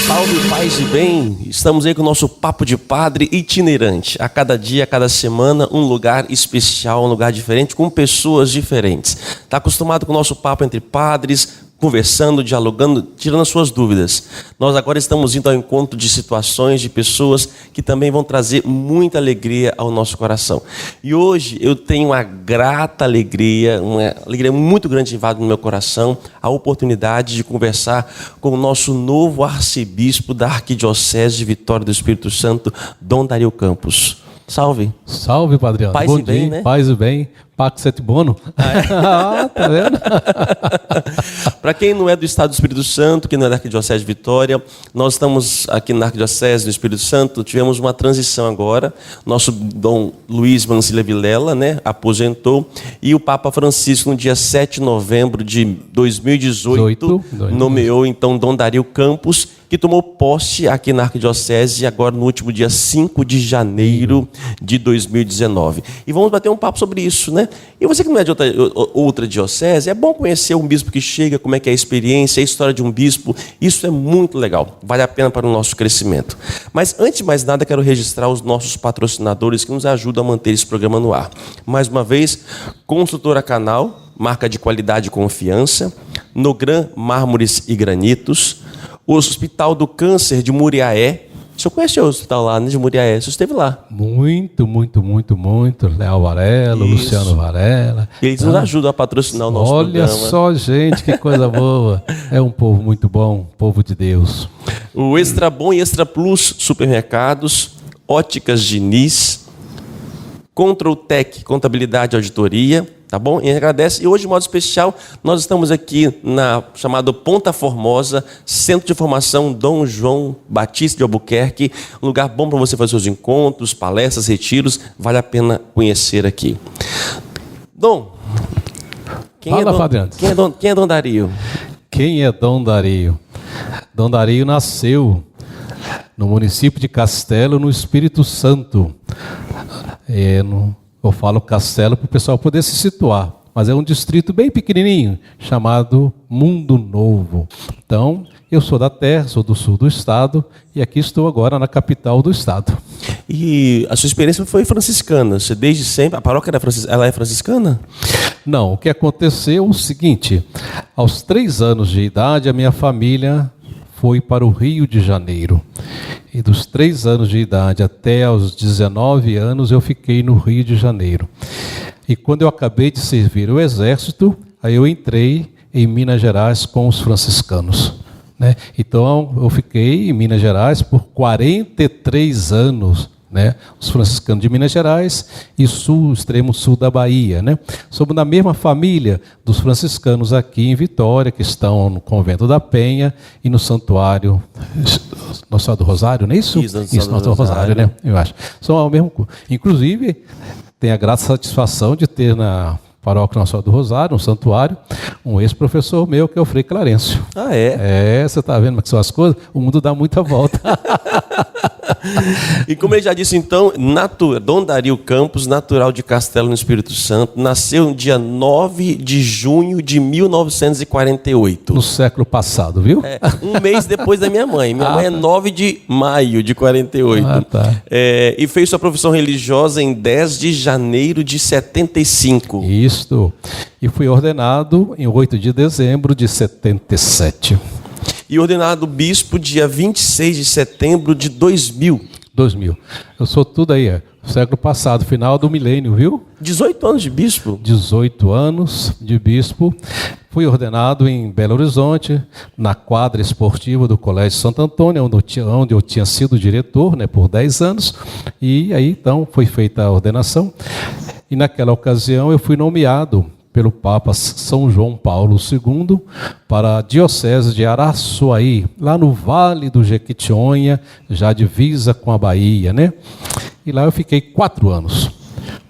Salve, paz e bem! Estamos aí com o nosso Papo de Padre itinerante. A cada dia, a cada semana, um lugar especial, um lugar diferente, com pessoas diferentes. Está acostumado com o nosso papo entre padres, conversando, dialogando, tirando as suas dúvidas. Nós agora estamos indo ao encontro de situações, de pessoas que também vão trazer muita alegria ao nosso coração. E hoje eu tenho uma grata alegria, uma alegria muito grande invade no meu coração, a oportunidade de conversar com o nosso novo arcebispo da Arquidiocese de Vitória do Espírito Santo, Dom Dario Campos. Salve. Salve, Padre Adriano. Paz Bom e bem, dia, né? Paz e bem. Pax et bono. Tá vendo? Para quem não é do Estado do Espírito Santo, que não é da Arquidiocese de Vitória, nós estamos aqui na Arquidiocese do Espírito Santo, tivemos uma transição agora. Nosso Dom Luiz Mancilla Vilela, né, aposentou, e o Papa Francisco, no dia 7 de novembro de 2018, nomeou então Dom Dario Campos, que tomou posse aqui na Arquidiocese agora no último dia 5 de janeiro de 2019. E vamos bater um papo sobre isso, né? E você que não é de outra diocese, é bom conhecer um bispo que chega, como é que é a experiência, a história de um bispo. Isso é muito legal, vale a pena para o nosso crescimento. Mas antes de mais nada, quero registrar os nossos patrocinadores que nos ajudam a manter esse programa no ar. Mais uma vez, Construtora Canal, marca de qualidade e confiança, Nogran Mármores e Granitos, o Hospital do Câncer de Muriaé. O senhor conhece o hospital lá, né, de Muriaé? O senhor esteve lá? Muito. Léo Varela, Isso. Luciano Varela. Eles nos ajudam a patrocinar o nosso programa. Olha só, gente, que coisa boa. É um povo muito bom, povo de Deus. O Extra Bom e Extra Plus Supermercados, Óticas Diniz, Control Tech Contabilidade e Auditoria, tá bom? E agradece. E hoje, de modo especial, nós estamos aqui na chamada Ponta Formosa, Centro de Formação Dom João Batista de Albuquerque, um lugar bom para você fazer seus encontros, palestras, retiros, vale a pena conhecer aqui. Dom, quem é Dom Dario? Quem é Dom Dario? Dom Dario nasceu no município de Castelo, no Espírito Santo. Eu falo Castelo para o pessoal poder se situar, mas é um distrito bem pequenininho, chamado Mundo Novo. Então, eu sou da terra, sou do sul do estado, e aqui estou agora na capital do estado. E a sua experiência foi franciscana? Você desde sempre, a paróquia ela é franciscana? Não, o que aconteceu é o seguinte, aos 3 anos de idade, a minha família foi para o Rio de Janeiro. E dos 3 anos de idade até aos 19 anos eu fiquei no Rio de Janeiro. E quando eu acabei de servir o exército, aí eu entrei em Minas Gerais com os franciscanos, né? Então eu fiquei em Minas Gerais por 43 anos, né? Os franciscanos de Minas Gerais e extremo sul da Bahia, né? Somos da mesma família dos franciscanos aqui em Vitória, que estão no Convento da Penha e no Santuário Nossa Senhora do Rosário, não é isso? Isso, Nossa Senhora do Rosário, né? Eu acho. São ao mesmo. Inclusive, tenho a grata satisfação de ter na Paróquia Nossa Senhora do Rosário, um santuário, um ex-professor meu, que é o Frei Clarencio. Ah, é? Você está vendo como são as coisas? O mundo dá muita volta. E como ele já disse, então, Dom Dario Campos, natural de Castelo, no Espírito Santo, nasceu no dia 9 de junho de 1948. No século passado, viu? Um mês depois da minha mãe. Minha mãe é 9 de maio de 48. Tá. E fez sua profissão religiosa em 10 de janeiro de 75. Isto. E fui ordenado em 8 de dezembro de 77. E ordenado bispo dia 26 de setembro de 2000. 2000. Eu sou tudo aí, século passado, final do milênio, viu? 18 anos de bispo? 18 anos de bispo. Fui ordenado em Belo Horizonte, na quadra esportiva do Colégio Santo Antônio, onde eu tinha sido diretor, né, por 10 anos. E aí, então, foi feita a ordenação. E naquela ocasião eu fui nomeado pelo Papa São João Paulo II para a Diocese de Araçuaí, lá no Vale do Jequitinhonha, já divisa com a Bahia, né? E lá eu fiquei 4 anos.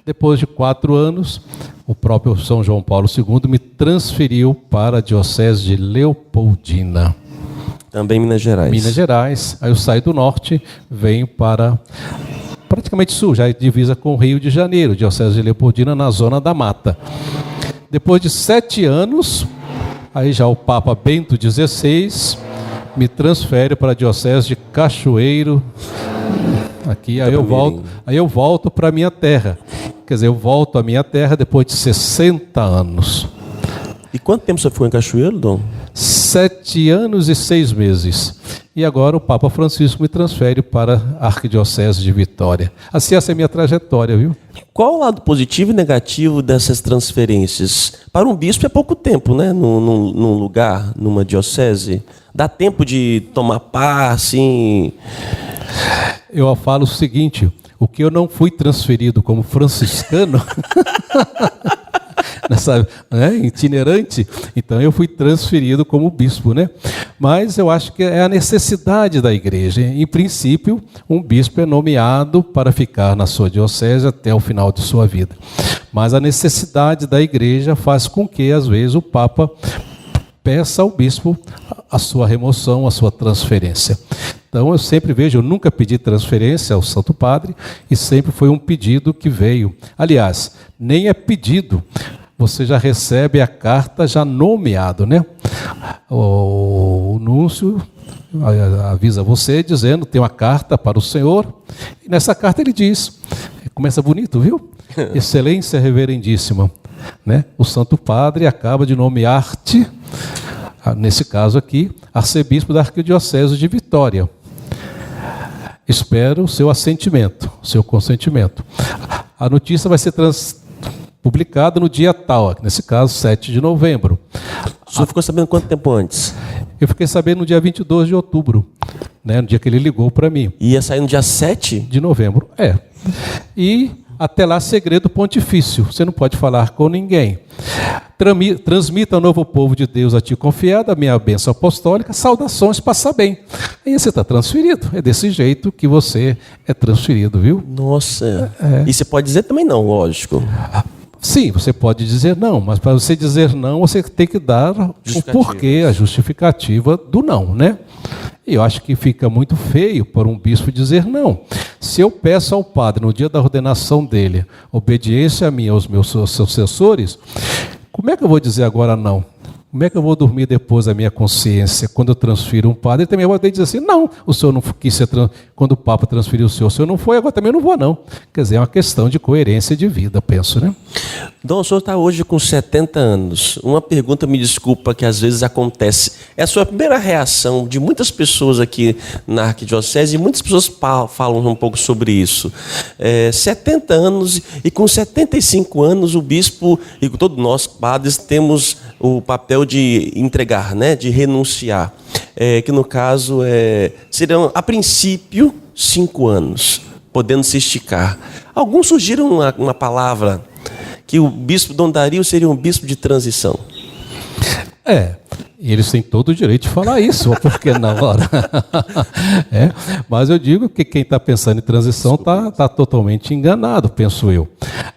Depois de 4 anos, o próprio São João Paulo II me transferiu para a Diocese de Leopoldina. Também Minas Gerais. Minas Gerais. Aí eu saí do norte, venho para praticamente sul, já divisa com o Rio de Janeiro, Diocese de Leopoldina, na Zona da Mata. Depois de 7 anos, aí já o Papa Bento XVI me transfere para a Diocese de Cachoeiro. Aqui, aí eu volto para a minha terra. Quer dizer, eu volto à minha terra depois de 60 anos. E quanto tempo você ficou em Cachoeiro, Dom? 7 anos e 6 meses. E agora o Papa Francisco me transfere para a Arquidiocese de Vitória. Assim, essa é a minha trajetória, viu? Qual o lado positivo e negativo dessas transferências? Para um bispo é pouco tempo, né? Num lugar, numa diocese. Dá tempo de tomar par, assim... Eu falo o seguinte, o que eu não fui transferido como franciscano... itinerante, então eu fui transferido como bispo, né? Mas eu acho que é a necessidade da igreja. Em princípio, um bispo é nomeado para ficar na sua diocese até o final de sua vida. Mas a necessidade da igreja faz com que, às vezes, o Papa peça ao bispo a sua remoção, a sua transferência. Então eu sempre vejo, eu nunca pedi transferência ao Santo Padre e sempre foi um pedido que veio. Aliás, nem é pedido, você já recebe a carta já nomeado, né? O núncio avisa você dizendo, tem uma carta para o senhor, e nessa carta ele diz, começa bonito, viu? Excelência reverendíssima, né? O Santo Padre acaba de nomear-te, nesse caso aqui, arcebispo da Arquidiocese de Vitória. Espero o seu assentimento, o seu consentimento. A notícia vai ser publicada no dia tal, nesse caso 7 de novembro. O senhor ficou sabendo quanto tempo antes? Eu fiquei sabendo no dia 22 de outubro, né, no dia que ele ligou para mim. E ia sair no dia 7? De novembro, E até lá, segredo pontifício, você não pode falar com ninguém. Transmita ao novo povo de Deus a ti confiado, a minha bênção apostólica, saudações, passa bem. Aí você está transferido, é desse jeito que você é transferido, viu? Nossa, E você pode dizer também não, lógico. Sim, você pode dizer não, mas para você dizer não, você tem que dar o porquê, a justificativa do não, né? E eu acho que fica muito feio por um bispo dizer não. Se eu peço ao padre, no dia da ordenação dele, obediência a mim e aos meus sucessores, como é que eu vou dizer agora não? Como é que eu vou dormir depois a minha consciência? Quando eu transfiro um padre, ele também vai dizer assim, não, o senhor não quis ser, quando o Papa transferiu o senhor não foi, agora também não vou não. Quer dizer, é uma questão de coerência de vida, penso, né? Dom, o senhor está hoje com 70 anos. Uma pergunta, me desculpa, que às vezes acontece. É a sua primeira reação de muitas pessoas aqui na Arquidiocese, e muitas pessoas falam um pouco sobre isso. 70 anos, e com 75 anos, o bispo, e todos nós, padres, temos o papel de entregar, né, de renunciar, que no caso seriam, a princípio, 5 anos, podendo se esticar. Alguns surgiram uma palavra que o bispo Dom Dario seria um bispo de transição. E eles têm todo o direito de falar isso, porque na hora. Mas eu digo que quem está pensando em transição está totalmente enganado, penso eu.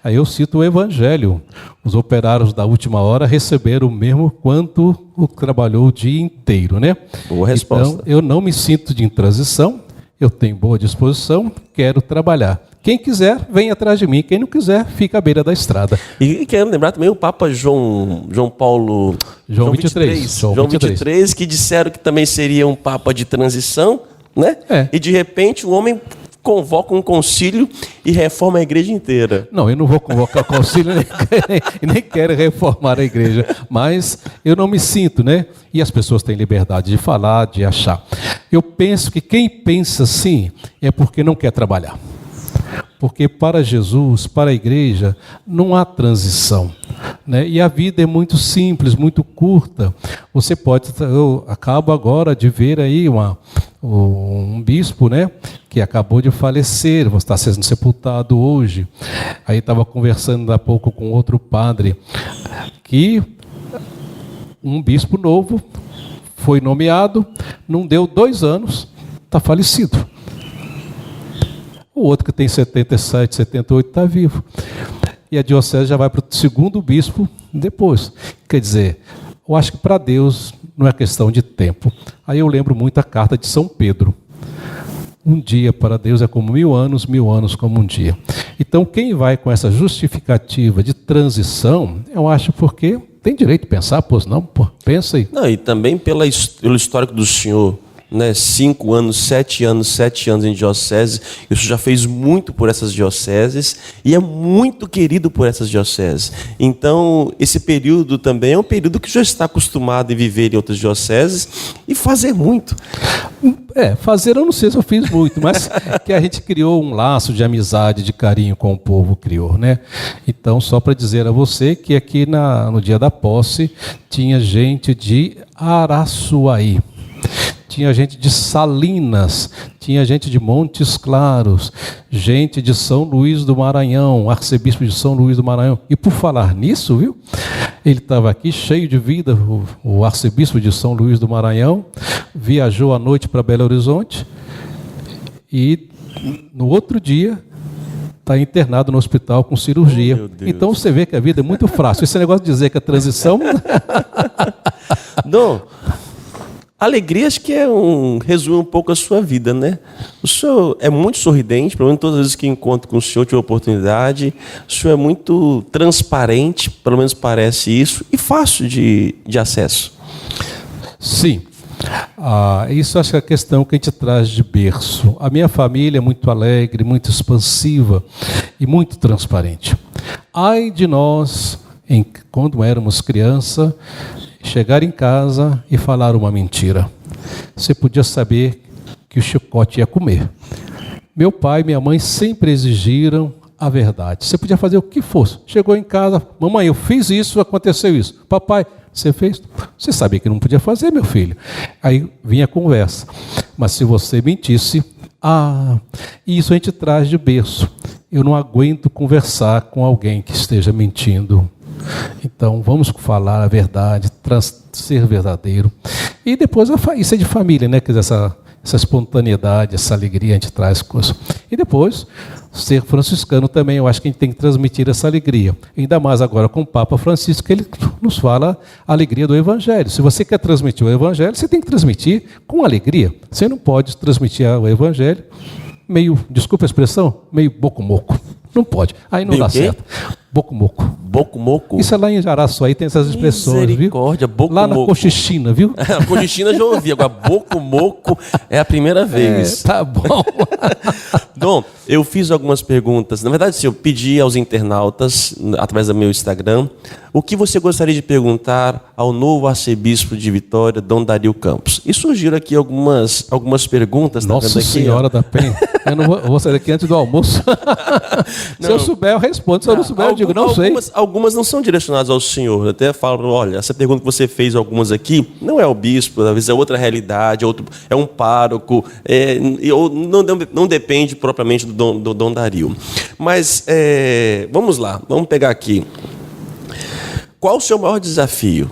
Aí eu cito o Evangelho. Os operários da última hora receberam o mesmo quanto o trabalhou o dia inteiro, né? Boa resposta. Então, eu não me sinto de transição, eu tenho boa disposição, quero trabalhar. Quem quiser, vem atrás de mim. Quem não quiser, fica à beira da estrada. E quero lembrar também o Papa João Paulo... João 23, que disseram que também seria um Papa de transição, né? E de repente o homem convoca um concílio e reforma a igreja inteira. Não, eu não vou convocar concílio nem quero reformar a igreja, mas eu não me sinto, né? E as pessoas têm liberdade de falar, de achar. Eu penso que quem pensa assim é porque não quer trabalhar. Porque para Jesus, para a igreja, não há transição, né? E a vida é muito simples, muito curta. Você pode... Eu acabo agora de ver aí um bispo, né, que acabou de falecer, está sendo sepultado hoje. Aí estava conversando há pouco com outro padre, que um bispo novo foi nomeado, não deu 2 anos, está falecido. O outro que tem 77, 78 está vivo. E a diocese já vai para o 2º bispo depois. Quer dizer, eu acho que para Deus não é questão de tempo. Aí eu lembro muito a carta de São Pedro. Um dia para Deus é como 1000 anos como um dia. Então, quem vai com essa justificativa de transição, eu acho porque tem direito de pensar, pois não? Pô, pensa aí. Não, e também pelo histórico do senhor, né? 5 anos, 7 anos em diocese, isso já fez muito por essas dioceses e é muito querido por essas dioceses. Então, esse período também é um período que já está acostumado a viver em outras dioceses e fazer muito. Fazer eu não sei se eu fiz muito, mas que a gente criou um laço de amizade, de carinho com o povo, criou, né? Então, só para dizer a você que aqui no dia da posse tinha gente de Araçuaí, tinha gente de Salinas, tinha gente de Montes Claros, gente de São Luís do Maranhão, arcebispo de São Luís do Maranhão. E por falar nisso, viu? Ele estava aqui cheio de vida, o arcebispo de São Luís do Maranhão, viajou à noite para Belo Horizonte e no outro dia está internado no hospital com cirurgia. Então você vê que a vida é muito fácil. Esse negócio de dizer que a transição... Dom, alegria acho que resume um pouco a sua vida, né? O senhor é muito sorridente, pelo menos todas as vezes que encontro com o senhor, tive a oportunidade. O senhor é muito transparente, pelo menos parece isso, e fácil de acesso. Sim. Isso acho que é a questão que a gente traz de berço. A minha família é muito alegre, muito expansiva e muito transparente. Ai de nós, quando éramos criança, chegar em casa e falar uma mentira. Você podia saber que o chicote ia comer. Meu pai e minha mãe sempre exigiram a verdade. Você podia fazer o que fosse. Chegou em casa, mamãe, eu fiz isso, aconteceu isso. Papai, você fez? Você sabia que não podia fazer, meu filho. Aí vinha a conversa. Mas se você mentisse, isso a gente traz de berço. Eu não aguento conversar com alguém que esteja mentindo. Então, vamos falar a verdade, ser verdadeiro. E depois, isso é de família, né? Quer dizer, essa espontaneidade, essa alegria a gente traz com isso. E depois, ser franciscano também, eu acho que a gente tem que transmitir essa alegria. Ainda mais agora com o Papa Francisco, que ele nos fala a alegria do Evangelho. Se você quer transmitir o Evangelho, você tem que transmitir com alegria. Você não pode transmitir o Evangelho meio, desculpa a expressão, meio boco-moco. Não pode. Aí não dá certo. Boco-moco. Boco-moco? Isso é lá em Araçuaí, tem essas expressões, misericórdia, viu? Lá na Cochichina, viu? A Cochichina já ouvi, agora boco-moco é a primeira vez. Tá bom. Dom, eu fiz algumas perguntas. Na verdade, eu pedi aos internautas, através do meu Instagram, o que você gostaria de perguntar ao novo arcebispo de Vitória, Dom Dario Campos. E surgiram aqui algumas perguntas. Nossa Senhora da Penha. Eu não vou sair daqui antes do almoço. Se eu souber, eu respondo. Se eu não souber, eu digo, não sei. Algumas não são direcionadas ao senhor. Eu até falo, olha, essa pergunta que você fez, algumas aqui, não é o bispo, às vezes é outra realidade, é um pároco, não depende propriamente do Dom Dario. Mas, vamos lá, vamos pegar aqui. Qual o seu maior desafio?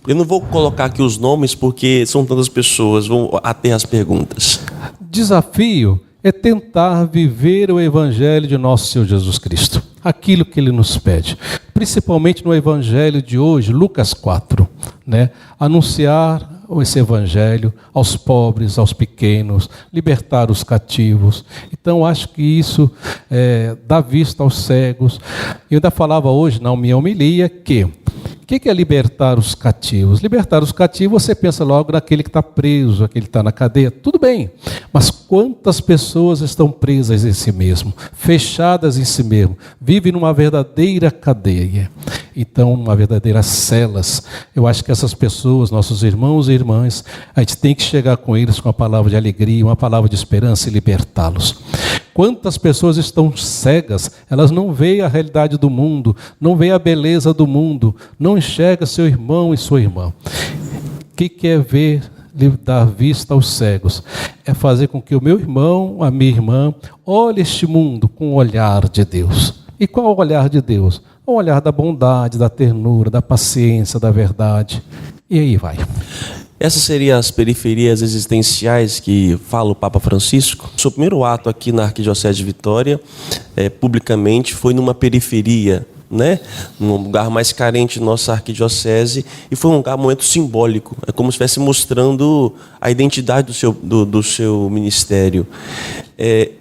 Eu não vou colocar aqui os nomes porque são tantas pessoas, vão ater as perguntas. Desafio é tentar viver o Evangelho de nosso Senhor Jesus Cristo. Aquilo que Ele nos pede. Principalmente no Evangelho de hoje, Lucas 4. Né? Anunciar esse Evangelho aos pobres, aos pequenos, libertar os cativos. Então, acho que isso dá vista aos cegos. Eu ainda falava hoje na minha homilia que o que é libertar os cativos? Libertar os cativos, você pensa logo naquele que está preso, aquele que está na cadeia. Tudo bem, mas quantas pessoas estão presas em si mesmo, fechadas em si mesmo, vivem numa verdadeira cadeia, então uma verdadeira celas. Eu acho que essas pessoas, nossos irmãos e irmãs, a gente tem que chegar com eles com uma palavra de alegria, uma palavra de esperança e libertá-los. Quantas pessoas estão cegas, elas não veem a realidade do mundo, não veem a beleza do mundo, não enxergam seu irmão e sua irmã. O que é ver, dar vista aos cegos? É fazer com que o meu irmão, a minha irmã, olhe este mundo com o olhar de Deus. E qual é o olhar de Deus? O olhar da bondade, da ternura, da paciência, da verdade. E aí vai. Essas seriam as periferias existenciais que fala o Papa Francisco. O seu primeiro ato aqui na Arquidiocese de Vitória, publicamente, foi numa periferia, né? Num lugar mais carente da nossa arquidiocese, e foi um momento simbólico. É como se estivesse mostrando a identidade do seu ministério.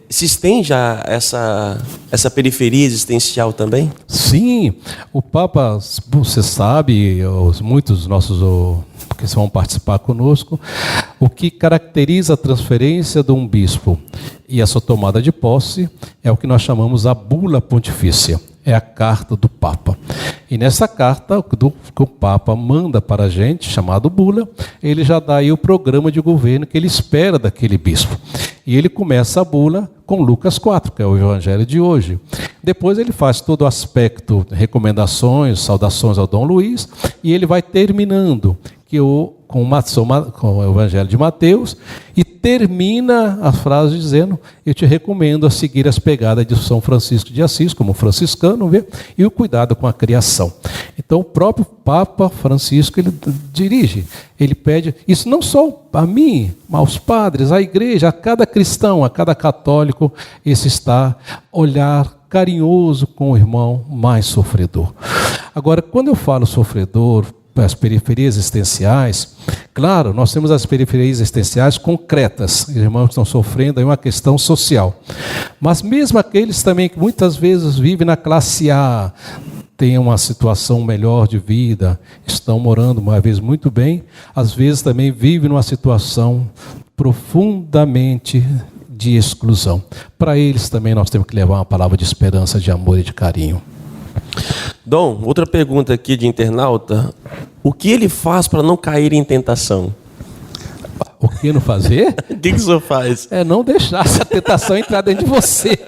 se estende a essa periferia existencial também? Sim, o Papa, você sabe, muitos dos nossos que vão participar conosco, o que caracteriza a transferência de um bispo e a sua tomada de posse é o que nós chamamos a bula pontifícia, é a carta do Papa. E nessa carta que o Papa manda para a gente, chamado bula, ele já dá aí o programa de governo que ele espera daquele bispo. E ele começa a bula com Lucas 4, que é o evangelho de hoje. Depois ele faz todo o aspecto, recomendações, saudações ao Dom Luís, e ele vai terminando com o evangelho de Mateus, e termina a frase dizendo: eu te recomendo a seguir as pegadas de São Francisco de Assis, como franciscano, e o cuidado com a criação. Então o próprio Papa Francisco, ele dirige, ele pede, isso não só a mim, mas aos padres, à igreja, a cada cristão, a cada católico, esse está olhar carinhoso com o irmão mais sofredor. Agora, quando eu falo sofredor, as periferias existenciais, claro, nós temos as periferias existenciais concretas, irmãos que estão sofrendo aí uma questão social, mas mesmo aqueles também que muitas vezes vivem na classe A, têm uma situação melhor de vida, estão morando uma vez muito bem, às vezes também vivem numa situação profundamente de exclusão. Para eles também nós temos que levar uma palavra de esperança, de amor e de carinho. Dom, outra pergunta aqui de internauta: o que ele faz para não cair em tentação? O que não fazer? O que o senhor faz? É não deixar essa tentação entrar dentro de você.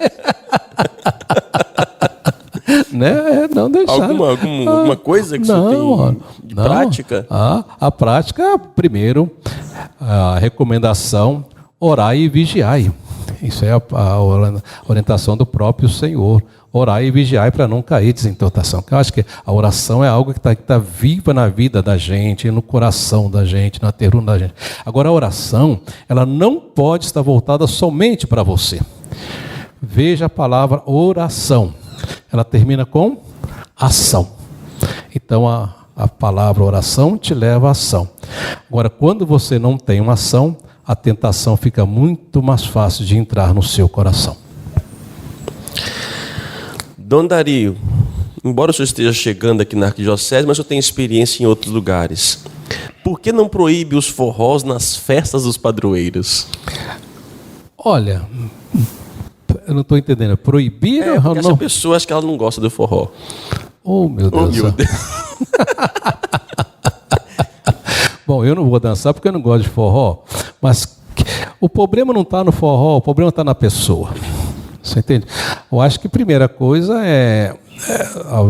Né? É não deixar. Alguma coisa que você tem de prática? A prática, primeiro, a recomendação, orai e vigiai. Isso é a orientação do próprio Senhor. Orai e vigiai para não cair em tentação. Eu acho que a oração é algo que está viva na vida da gente, no coração da gente, na teruna da gente. Agora, a oração, ela não pode estar voltada somente para você. Veja a palavra oração. Ela termina com ação. Então, a palavra oração te leva à ação. Agora, quando você não tem uma ação, a tentação fica muito mais fácil de entrar no seu coração. Dom Dario, embora o senhor esteja chegando aqui na Arquidiocese, mas eu tenho experiência em outros lugares. Por que não proíbe os forrós nas festas dos padroeiros? Olha, eu não estou entendendo. Proibir ou não? Essa pessoa, acho que ela não gosta do forró. Oh, meu Deus. Oh, meu Deus. Bom, eu não vou dançar porque eu não gosto de forró, mas o problema não está no forró, o problema está na pessoa. Você entende? Eu acho que a primeira coisa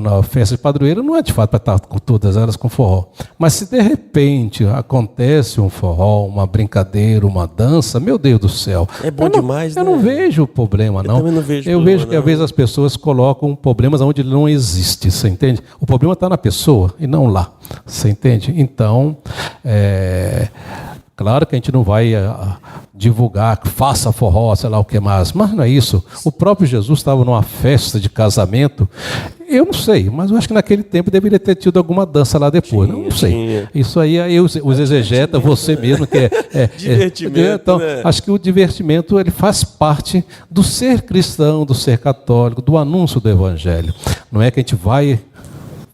na festa de padroeiro não é de fato para estar com todas elas com forró. Mas se de repente acontece um forró, uma brincadeira, uma dança, meu Deus do céu. É bom demais, né? Eu não vejo o problema, não. Eu também não vejo problema. Eu vejo que às vezes as pessoas colocam problemas onde ele não existe, você entende? O problema está na pessoa e não lá, você entende? Então, claro que a gente não vai divulgar, faça forró, sei lá o que mais, mas não é isso. O próprio Jesus estava numa festa de casamento, eu não sei, mas eu acho que naquele tempo deveria ter tido alguma dança lá depois, não sei. Tinha. Isso aí os exegetas, você mesmo, que divertimento, então, né? Acho que o divertimento ele faz parte do ser cristão, do ser católico, do anúncio do evangelho. Não é que a gente vai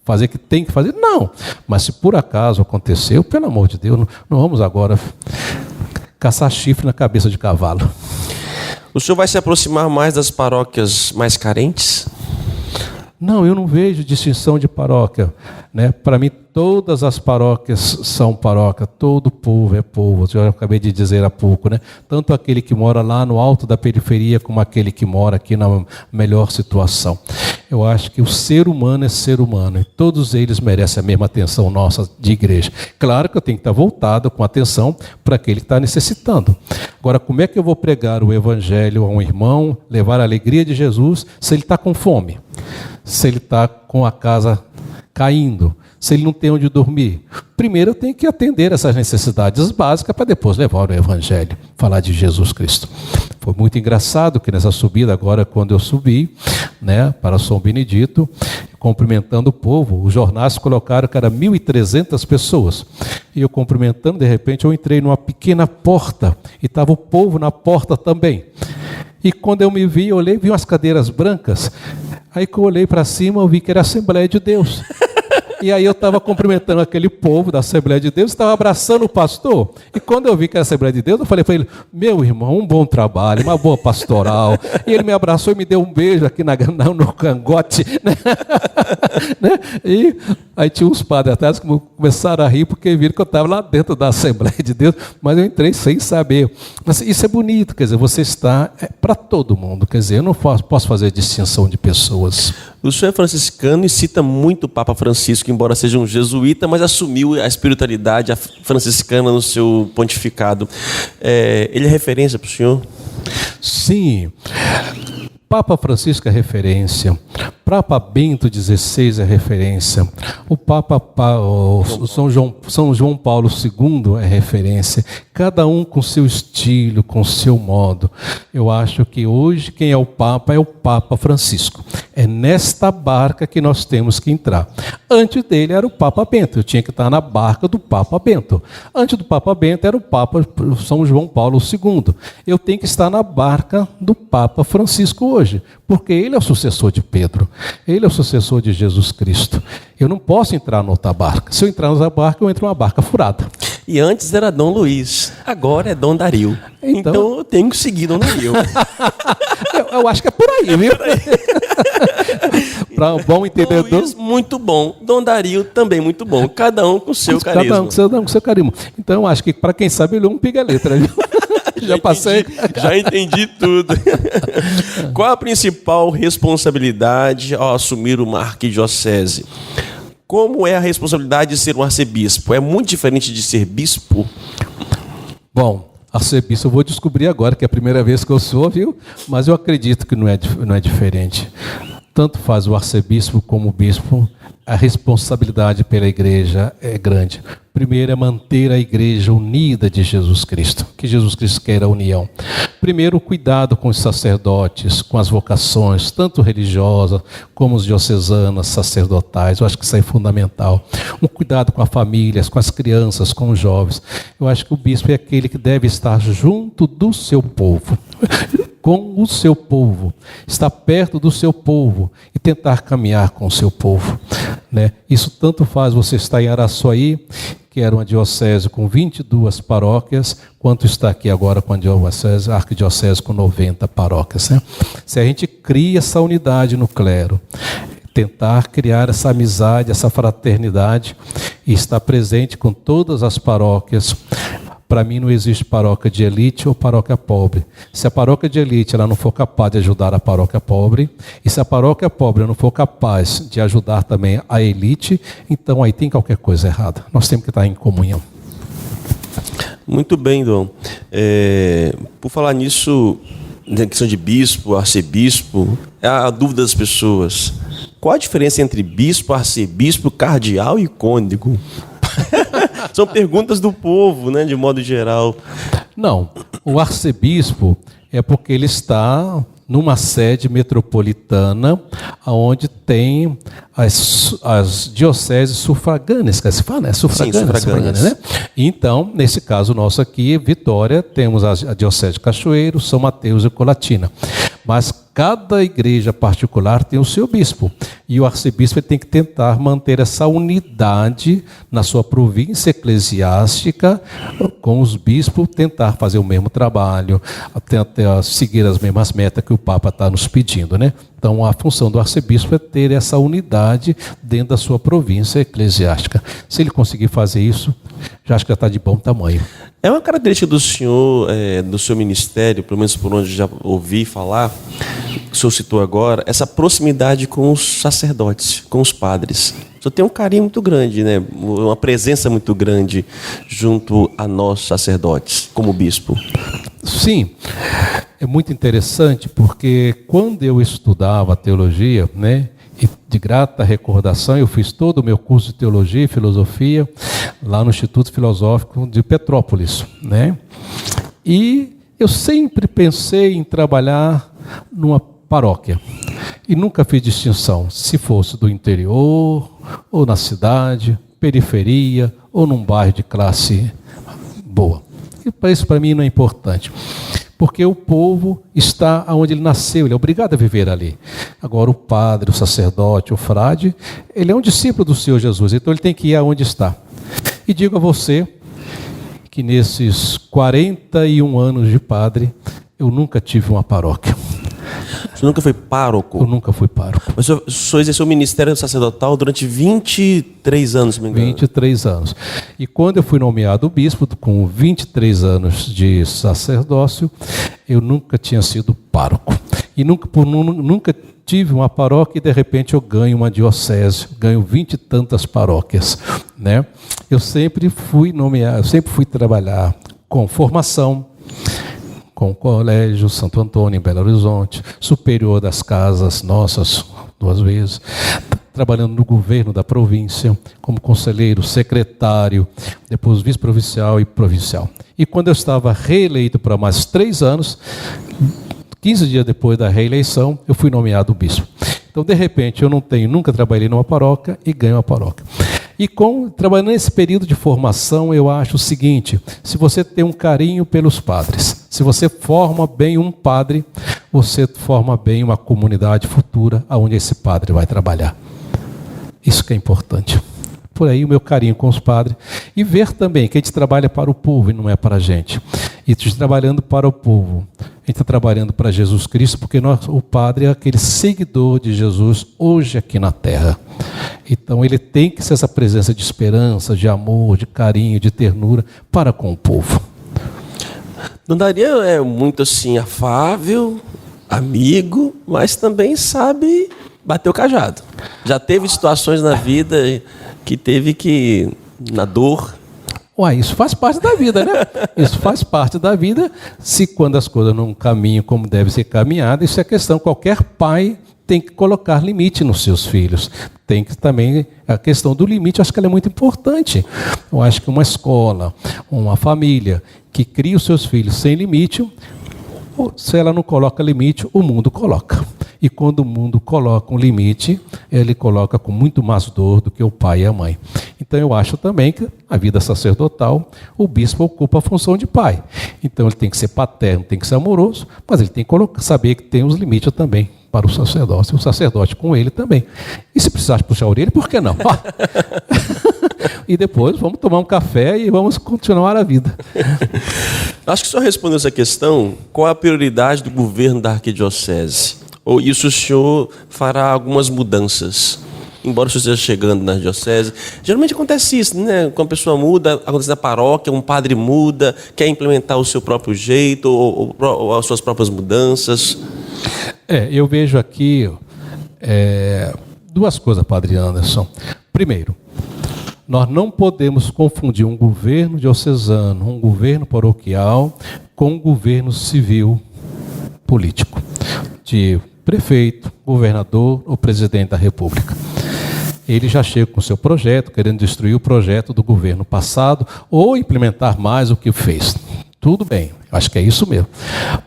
fazer que tem que fazer, não. Mas se por acaso aconteceu, pelo amor de Deus, não vamos agora caçar chifre na cabeça de cavalo. O senhor vai se aproximar mais das paróquias mais carentes? Não, eu não vejo distinção de paróquia, né? Para mim, todas as paróquias são paróquia, todo povo é povo. Eu acabei de dizer há pouco, né? Tanto aquele que mora lá no alto da periferia, como aquele que mora aqui na melhor situação. Eu acho que o ser humano é ser humano, e todos eles merecem a mesma atenção nossa de igreja. Claro que eu tenho que estar voltado com atenção para aquele que está necessitando. Agora, como é que eu vou pregar o evangelho a um irmão, levar a alegria de Jesus, se ele está com fome? Se ele está com a casa caindo, se ele não tem onde dormir? Primeiro eu tenho que atender essas necessidades básicas para depois levar o evangelho, falar de Jesus Cristo. Foi muito engraçado que nessa subida agora, quando eu subi, né, para São Benedito, cumprimentando o povo, os jornais colocaram que era 1.300 pessoas. E eu cumprimentando, de repente eu entrei numa pequena porta e estava o povo na porta também. E quando eu me vi, eu olhei, vi umas cadeiras brancas. Aí que eu olhei para cima, eu vi que era a Assembleia de Deus. E aí eu estava cumprimentando aquele povo da Assembleia de Deus, estava abraçando o pastor. E quando eu vi que era a Assembleia de Deus, eu falei para ele, meu irmão, um bom trabalho, uma boa pastoral. E ele me abraçou e me deu um beijo aqui no cangote. Né? E aí tinha uns padres atrás que começaram a rir porque viram que eu estava lá dentro da Assembleia de Deus, mas eu entrei sem saber. Mas isso é bonito, quer dizer, você está para todo mundo, quer dizer, eu não posso fazer distinção de pessoas. O senhor é franciscano e cita muito o Papa Francisco, embora seja um jesuíta, mas assumiu a espiritualidade franciscana no seu pontificado. Ele é referência para o senhor? Sim. Papa Francisco é referência, Papa Bento XVI é referência, São João Paulo II é referência, cada um com seu estilo, com seu modo. Eu acho que hoje quem é o Papa Francisco. É nesta barca que nós temos que entrar. Antes dele era o Papa Bento, eu tinha que estar na barca do Papa Bento. Antes do Papa Bento era o Papa São João Paulo II. Eu tenho que estar na barca do Papa Francisco hoje, porque ele é o sucessor de Pedro, ele é o sucessor de Jesus Cristo. Eu não posso entrar noutra barca. Se eu entrar noutra barca, eu entro numa barca furada. E antes era Dom Luiz, agora é Dom Dario. Então eu tenho que seguir Dom Dario. eu acho que é por aí, viu? Para um bom entendedor. Dom Luiz, muito bom. Dom Dario também muito bom. Cada um com seu carisma. Cada um com seu carisma. Então eu acho que para quem sabe ele é um piga-letra, viu? Já passei. Já entendi tudo. Qual a principal responsabilidade ao assumir uma arquidiocese? Como é a responsabilidade de ser um arcebispo? É muito diferente de ser bispo? Bom, arcebispo eu vou descobrir agora, que é a primeira vez que eu sou, viu? Mas eu acredito que não é diferente. Tanto faz o arcebispo como o bispo, a responsabilidade pela igreja é grande. Primeiro é manter a igreja unida de Jesus Cristo, que Jesus Cristo quer a união. Primeiro, o cuidado com os sacerdotes, com as vocações, tanto religiosas como os diocesanas, sacerdotais. Eu acho que isso é fundamental. Um cuidado com as famílias, com as crianças, com os jovens. Eu acho que o bispo é aquele que deve estar junto do seu povo, com o seu povo, estar perto do seu povo e tentar caminhar com o seu povo, né? Isso tanto faz você estar em Araçuaí, que era uma diocese com 22 paróquias, quanto está aqui agora com a arquidiocese com 90 paróquias, né? Se a gente cria essa unidade no clero, tentar criar essa amizade, essa fraternidade e estar presente com todas as paróquias. Para mim não existe paróquia de elite ou paróquia pobre. Se a paróquia de elite ela não for capaz de ajudar a paróquia pobre, e se a paróquia pobre não for capaz de ajudar também a elite, então aí tem qualquer coisa errada. Nós temos que estar em comunhão. Muito bem, Dom. Por falar nisso, na questão de bispo, arcebispo, é a dúvida das pessoas. Qual a diferença entre bispo, arcebispo, cardeal e cônego? São perguntas do povo, né, de modo geral. Não, o arcebispo é porque ele está numa sede metropolitana, onde tem as dioceses sufragâneas, que se fala, né? Sufragâneas, né? Então, nesse caso nosso aqui, Vitória, temos a diocese de Cachoeiro, São Mateus e Colatina. Mas cada igreja particular tem o seu bispo. E o arcebispo tem que tentar manter essa unidade na sua província eclesiástica, com os bispos, tentar fazer o mesmo trabalho, tentar seguir as mesmas metas que o Papa está nos pedindo, né? Então, a função do arcebispo é ter essa unidade dentro da sua província eclesiástica. Se ele conseguir fazer isso, já acho que já está de bom tamanho. É uma característica do senhor, do seu ministério, pelo menos por onde já ouvi falar, que o senhor citou agora, essa proximidade com os sacerdotes, com os padres. O senhor tem um carinho muito grande, né? Uma presença muito grande junto a nós, sacerdotes, como bispo. Sim, é muito interessante porque quando eu estudava teologia, né, e de grata recordação, eu fiz todo o meu curso de teologia e filosofia lá no Instituto Filosófico de Petrópolis, né? E eu sempre pensei em trabalhar numa paróquia e nunca fiz distinção se fosse do interior ou na cidade, periferia ou num bairro de classe boa. Isso para mim não é importante. porque o povo está onde ele nasceu, ele é obrigado a viver ali. Agora o padre, o sacerdote, o frade, ele é um discípulo do Senhor Jesus, então ele tem que ir aonde está. E digo a você que nesses 41 anos de padre, eu nunca tive uma paróquia. Você nunca foi pároco? Eu nunca fui pároco. Mas o senhor exerceu o ministério sacerdotal durante 23 anos, se não me engano. 23 anos. E quando eu fui nomeado bispo, com 23 anos de sacerdócio, eu nunca tinha sido pároco. E nunca tive uma paróquia e de repente eu ganho uma diocese, ganho 20 e tantas paróquias, né? Eu sempre fui nomeado, sempre fui trabalhar com formação, com o Colégio Santo Antônio em Belo Horizonte, superior das casas nossas 2 vezes, trabalhando no governo da província, como conselheiro, secretário, depois vice-provincial e provincial. E quando eu estava reeleito para mais 3 anos, 15 dias depois da reeleição, eu fui nomeado bispo. Então, de repente, eu nunca trabalhei numa paróquia e ganho uma paróquia. E trabalhando nesse período de formação, eu acho o seguinte: se você tem um carinho pelos padres, se você forma bem um padre, você forma bem uma comunidade futura onde esse padre vai trabalhar. Isso que é importante. Por aí o meu carinho com os padres. E ver também que a gente trabalha para o povo e não é para a gente. E trabalhando para o povo, a gente está trabalhando para Jesus Cristo, porque o padre é aquele seguidor de Jesus hoje aqui na terra. Então ele tem que ser essa presença de esperança, de amor, de carinho, de ternura para com o povo. Não daria muito assim afável, amigo, mas também sabe bater o cajado. Já teve situações na vida que teve que, na dor... Isso faz parte da vida, né? Isso faz parte da vida. Se quando as coisas não caminham como deve ser caminhada, isso é questão. Qualquer pai tem que colocar limite nos seus filhos. Tem que também, a questão do limite, eu acho que ela é muito importante. Eu acho que uma escola, uma família que cria os seus filhos sem limite, se ela não coloca limite, o mundo coloca. E quando o mundo coloca um limite, ele coloca com muito mais dor do que o pai e a mãe. Então eu acho também que a vida sacerdotal, o bispo ocupa a função de pai. Então ele tem que ser paterno, tem que ser amoroso, mas ele tem que saber que tem os limites também para o sacerdote com ele também. E se precisar puxar a orelha, por que não? E depois vamos tomar um café e vamos continuar a vida. Acho que o senhor respondeu essa questão. Qual a prioridade do governo da arquidiocese? Ou isso o senhor fará algumas mudanças? Embora o senhor esteja chegando na diocese, geralmente acontece isso, né? Quando a pessoa muda, acontece na paróquia, um padre muda, quer implementar o seu próprio jeito ou as suas próprias mudanças. Eu vejo aqui 2 coisas, padre Anderson. Primeiro, nós não podemos confundir um governo diocesano, um governo paroquial, com um governo civil político, de prefeito, governador ou presidente da República. Ele já chega com o seu projeto, querendo destruir o projeto do governo passado ou implementar mais o que fez. Tudo bem, acho que é isso mesmo.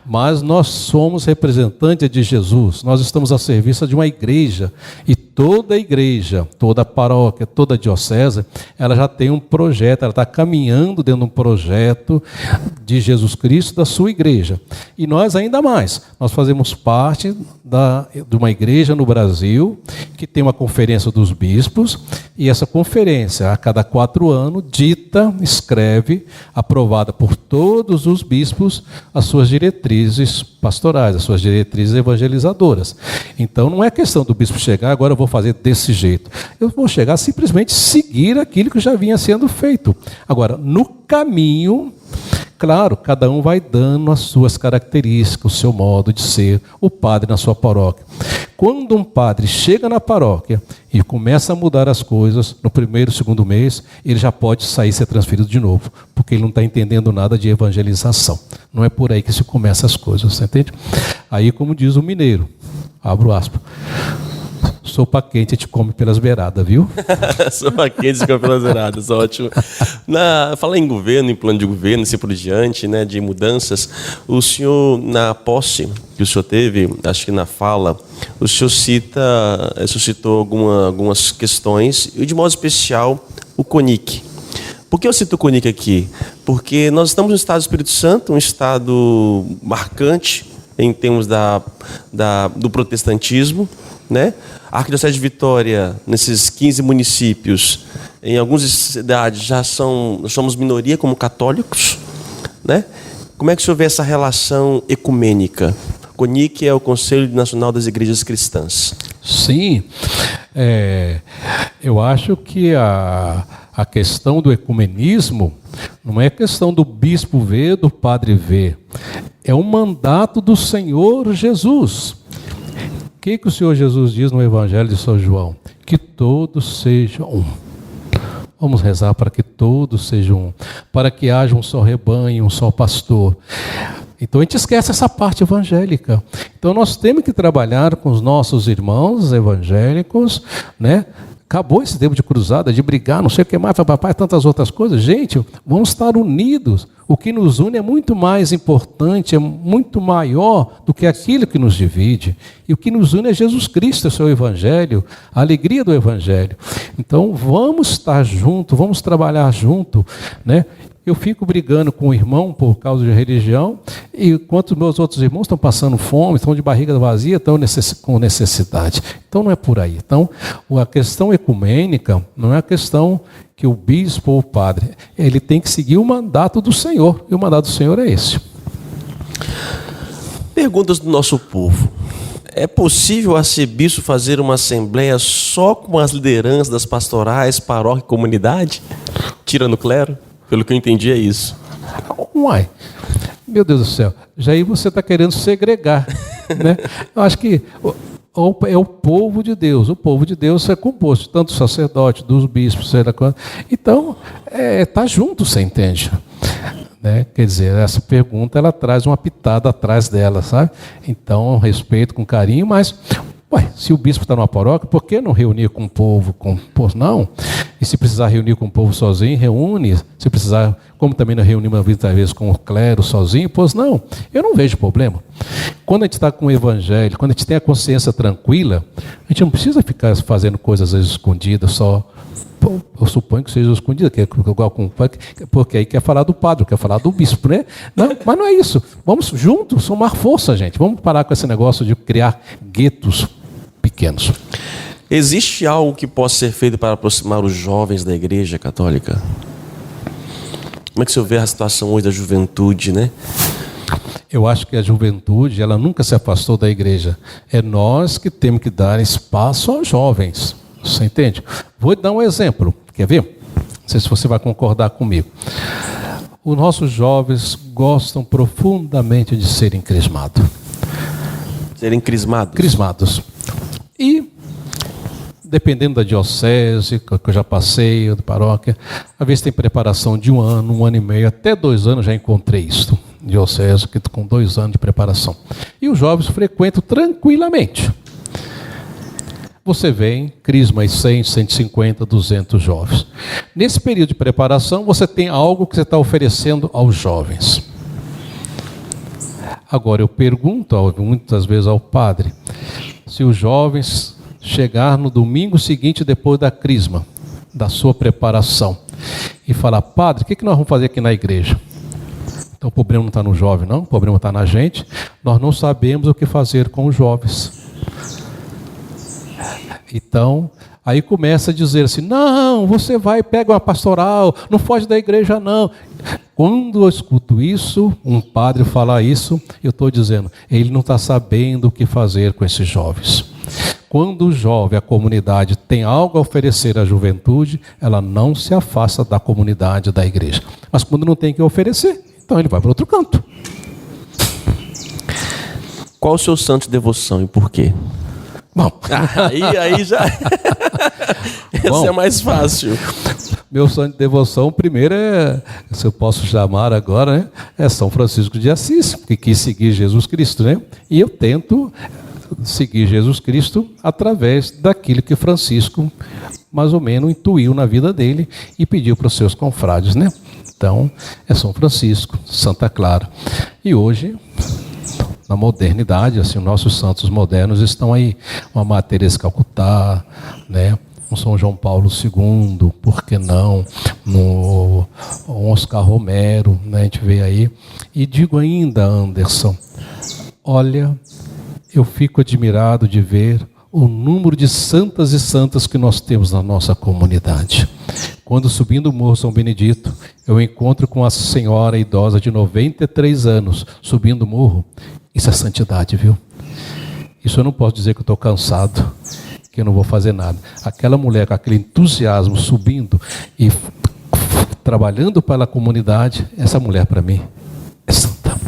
Mas nós somos representantes de Jesus, nós estamos a serviço de uma igreja, e toda igreja, toda paróquia, toda diocese, ela já tem um projeto, ela está caminhando dentro de um projeto de Jesus Cristo, da sua igreja. E nós ainda mais, nós fazemos parte de uma igreja no Brasil, que tem uma conferência dos bispos, e essa conferência, a cada 4 anos, escreve, aprovada por todos os bispos, as suas diretrizes pastorais, as suas diretrizes evangelizadoras. Então não é questão do bispo chegar, agora eu vou fazer desse jeito. Eu vou chegar simplesmente seguir aquilo que já vinha sendo feito. Agora, no caminho, claro, cada um vai dando as suas características, o seu modo de ser, o padre na sua paróquia. Quando um padre chega na paróquia e começa a mudar as coisas, no 1º, 2º mês, ele já pode sair e ser transferido de novo, porque ele não está entendendo nada de evangelização. Não é por aí que se começa as coisas, você entende? Aí, como diz o mineiro, abro aspas, sopa quente te come pelas beiradas, viu? Sopa quente te come pelas beiradas, ótimo. Falar em governo, em plano de governo, assim por diante, né, de mudanças, o senhor, na posse que o senhor teve, acho que na fala, o senhor suscitou algumas questões, e de modo especial o CONIC. Por que eu cito o CONIC aqui? porque nós estamos no estado do Espírito Santo, um estado marcante em termos do protestantismo, né? A Arquidiocese de Vitória, nesses 15 municípios, em algumas cidades somos minoria como católicos, né? Como é que o senhor vê essa relação ecumênica? CONIC é o Conselho Nacional das Igrejas Cristãs. Sim, eu acho que a questão do ecumenismo não é questão do bispo ver, do padre ver. É um mandato do Senhor Jesus. O que o Senhor Jesus diz no Evangelho de São João? Que todos sejam um. Vamos rezar para que todos sejam um, para que haja um só rebanho, um só pastor. Então a gente esquece essa parte evangélica. Então nós temos que trabalhar com os nossos irmãos evangélicos, né? Acabou esse tempo de cruzada, de brigar, não sei o que mais, papai, tantas outras coisas. Gente, vamos estar unidos. O que nos une é muito mais importante, é muito maior do que aquilo que nos divide. E o que nos une é Jesus Cristo, o seu Evangelho, a alegria do Evangelho. Então vamos estar juntos, vamos trabalhar junto, né? Eu fico brigando com o irmão por causa de religião, e enquanto meus outros irmãos estão passando fome, estão de barriga vazia, estão com necessidade. Então não é por aí. Então a questão ecumênica não é a questão que o bispo ou o padre, ele tem que seguir o mandato do Senhor, e o mandato do Senhor é esse. Perguntas do nosso povo. É possível o arcebispo fazer uma assembleia só com as lideranças das pastorais, paróquia e comunidade? Tirando o clero? Pelo que eu entendi é isso. Uai, meu Deus do céu, já aí você está querendo segregar, né? Eu acho que é o povo de Deus. O povo de Deus é composto tanto do sacerdote, dos bispos, sei lá quanto. Então, tá junto, você entende? Né? Quer dizer, essa pergunta ela traz uma pitada atrás dela, sabe? Então, respeito com carinho, mas se o bispo está numa paróquia, por que não reunir com o povo? Não. E se precisar reunir com o povo sozinho, reúne. Se precisar, como também não reunimos muitas vezes com o clero sozinho, pois não. Eu não vejo problema. Quando a gente está com o evangelho, quando a gente tem a consciência tranquila, a gente não precisa ficar fazendo coisas às vezes escondidas só. Eu suponho que seja escondida, porque aí quer falar do padre, quer falar do bispo, né? Não, mas não é isso. Vamos juntos somar força, gente. Vamos parar com esse negócio de criar guetos pequenos. Existe algo que possa ser feito para aproximar os jovens da Igreja Católica? Como é que o senhor vê a situação hoje da juventude, né? Eu acho que a juventude, ela nunca se afastou da igreja. É nós que temos que dar espaço aos jovens. Você entende? Vou dar um exemplo. Quer ver? Não sei se você vai concordar comigo. Os nossos jovens gostam profundamente de serem crismados. Serem crismados? Crismados. E, dependendo da diocese, que eu já passei, ou da paróquia, às vezes tem preparação de 1 ano, 1 ano e meio, até 2 anos já encontrei isso. Diocese, que com 2 anos de preparação. E os jovens frequentam tranquilamente. Você vem, crisma 100, 150, 200 jovens. Nesse período de preparação, você tem algo que você está oferecendo aos jovens. Agora, eu pergunto muitas vezes ao padre, se os jovens chegar no domingo seguinte, depois da crisma, da sua preparação, e falar, padre, o que nós vamos fazer aqui na igreja? Então o problema não está no jovem, não, o problema está na gente. Nós não sabemos o que fazer com os jovens. Então, aí começa a dizer assim, não, você vai, pega uma pastoral, não foge da igreja não. Quando eu escuto isso, um padre falar isso, eu estou dizendo, ele não está sabendo o que fazer com esses jovens. Quando o jovem, a comunidade, tem algo a oferecer à juventude, ela não se afasta da comunidade, da igreja. Mas quando não tem o que oferecer, então ele vai para outro canto. Qual o seu santo de devoção e por quê? Bom, aí já. Essa é mais fácil. Meu santo de devoção, primeiro se eu posso chamar agora, né, é São Francisco de Assis, que quis seguir Jesus Cristo, né? E eu tento seguir Jesus Cristo através daquilo que Francisco, mais ou menos, intuiu na vida dele e pediu para os seus confrades, né? Então, é São Francisco, Santa Clara. E hoje, na modernidade, assim, nossos santos modernos estão aí, uma Madre Teresa de Calcutá, né? Um São João Paulo II, por que não? no Oscar Romero, né, a gente vê aí. E digo ainda, Anderson, olha, eu fico admirado de ver o número de santas e santas que nós temos na nossa comunidade. Quando subindo o Morro São Benedito, eu encontro com a senhora idosa de 93 anos, subindo o morro. Isso é santidade, viu? Isso eu não posso dizer que eu estou cansado, que eu não vou fazer nada. Aquela mulher com aquele entusiasmo subindo e trabalhando pela comunidade, essa mulher para mim é santa.